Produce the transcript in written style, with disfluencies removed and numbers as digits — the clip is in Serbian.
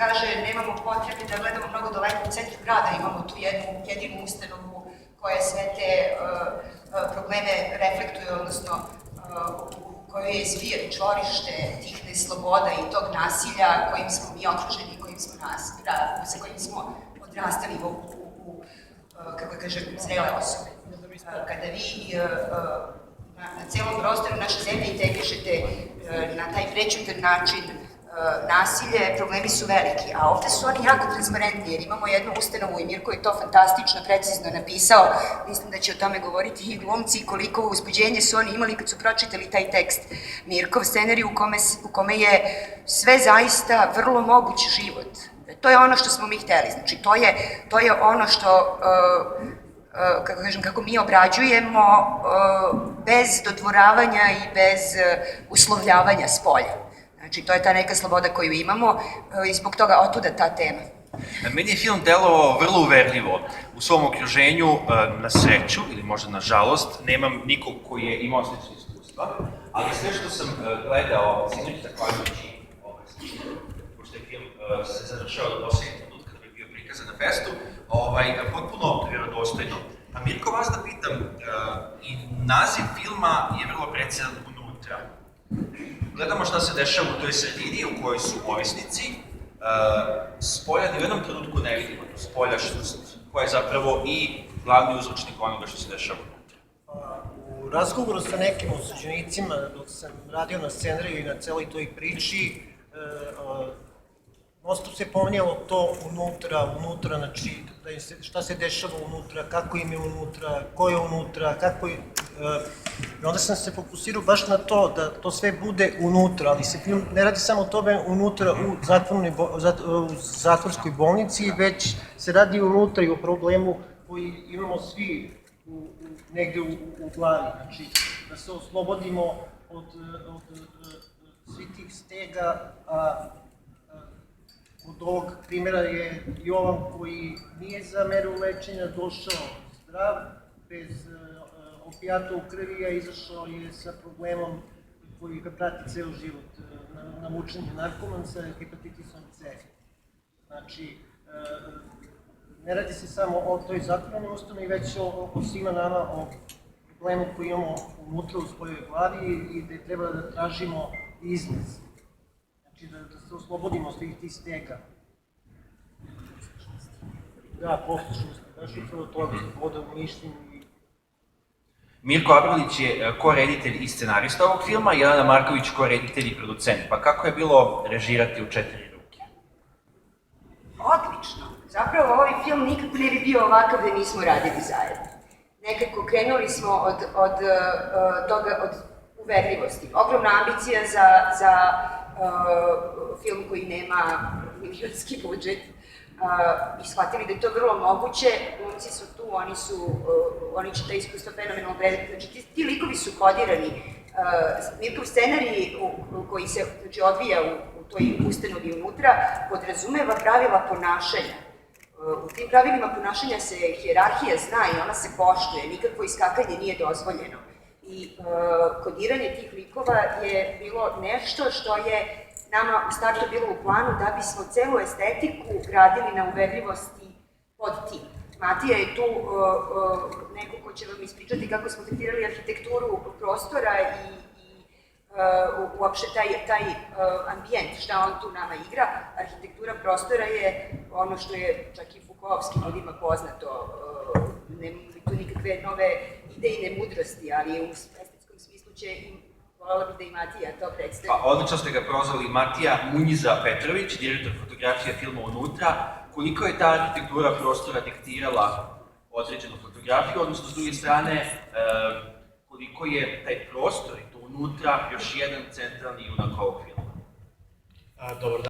kaže nemamo potrebe da gledamo mnogo daleko u centru grada, imamo tu jednu jedinu ustanovu koja sve te probleme reflektuje, odnosno u kojoj je zvir, čvorište tih nesloboda i tog nasilja kojim smo mi okruženi, sa kojim smo odrastali kako kažem, zrele osobe. Kada vi na celom prostoru naše zemlje integrišete na taj prećutan način nasilje, problemi su veliki, a ovde su oni jako transparentni, jer imamo jednu ustanovu i Mirko je to fantastično, precizno napisao, mislim da će o tome govoriti i glumci, koliko uzbuđenje su oni imali kad su pročitali taj tekst Mirkov scenarij u kome je sve zaista vrlo moguć život. To je ono što smo mi hteli, znači to je ono što kako mi obrađujemo bez dodvoravanja i bez uslovljavanja s polja. Znači, to je ta neka sloboda koju imamo i zbog toga otuda ta tema. Meni je film delovao vrlo uverljivo. U svom okruženju, na sreću, ili možda na žalost, nemam nikog koji je imao slično iskustva, ali sve što sam gledao, sinoć zahvaljujući pošto je film se završao do poslednjeg trenutka da bi bio prikazan na festu, potpuno vjerodostojno. A Mirko, vas da pitam, i naziv filma je vrlo precizan unutra. Gledamo šta se dešava u toj sredini u kojoj su ovisnici, spolja ni u jednom trenutku ne vidimo tu spoljašnost, koja je zapravo i glavni uzročnik onoga što se dešava unutra. U razgovoru sa nekim osuđenicima, dok sam radio na scenariju i na celoj toj priči, non-stop se pominjalo to unutra, znači šta se dešava unutra, kako im je unutra, ko je unutra, kako je... I onda sam se fokusirao baš na to, da to sve bude unutra, ali se film ne radi samo o tome unutra u zatvorskoj bolnici, već se radi unutra i o problemu koji imamo svi negde u glavi, znači da se oslobodimo od svih tih stega, od ovog primjera je Jovan koji nije za meru lečenja došao zdrav, bez opijata u krvi, a izašao je sa problemom koji ga prati ceo život, navučen je narkoman sa hepatitisom C. Znači, ne radi se samo o toj zatvorenoj ustanovi, već o svima nama, o problemu koji imamo unutra u svojoj glavi i da treba da tražimo izlaz. Znači, da se oslobodimo svih tih stega. Da, poslušnost, baš upravo toga, sloboda u mišljenju. Mirko Abralić je ko-reditelj i scenarista ovog filma, Jelena Marković ko-reditelj i producent. Pa kako je bilo režirati u 4 ruke? Odlično. Zapravo ovaj film nikako ne bi bio ovakav da nismo radili zajedno. Nekako krenuli smo od uverljivosti. Ogromna ambicija za film koji nema milionski budžet i shvatili da je to vrlo moguće. Glumci su tu, oni će ta iskustva fenomenalno predati. Znači, ti likovi su kodirani. Mirkov scenarij koji se odvija u toj ustanovi unutra podrazumeva pravila ponašanja. U tim pravilima ponašanja se hijerarhija zna i ona se poštuje, nikakvo iskakanje nije dozvoljeno. I kodiranje tih likova je bilo nešto što je nama u startu bilo u planu da bismo celu estetiku gradili na uverljivosti pod tim. Matija je tu neko ko će vam ispričati kako smo tretirali arhitekturu prostora i uopšte taj ambijent, šta on tu nama igra. Arhitektura prostora je ono što je čak i Foucaultovskim ljudima poznato. Nemamo tu nikakve nove idejne mudrosti, ali u estetskom smislu će voljela bih da i Matija to predstavi. Pa, odlično ste ga prozvali, Matija Munjiza Petrović, direktor fotografije filma Unutra. Koliko je ta arhitektura prostora diktirala određenu fotografiju, odnosno s druge strane, koliko je taj prostor i to unutra još jedan centralni junak ovog filma? Dobar dan.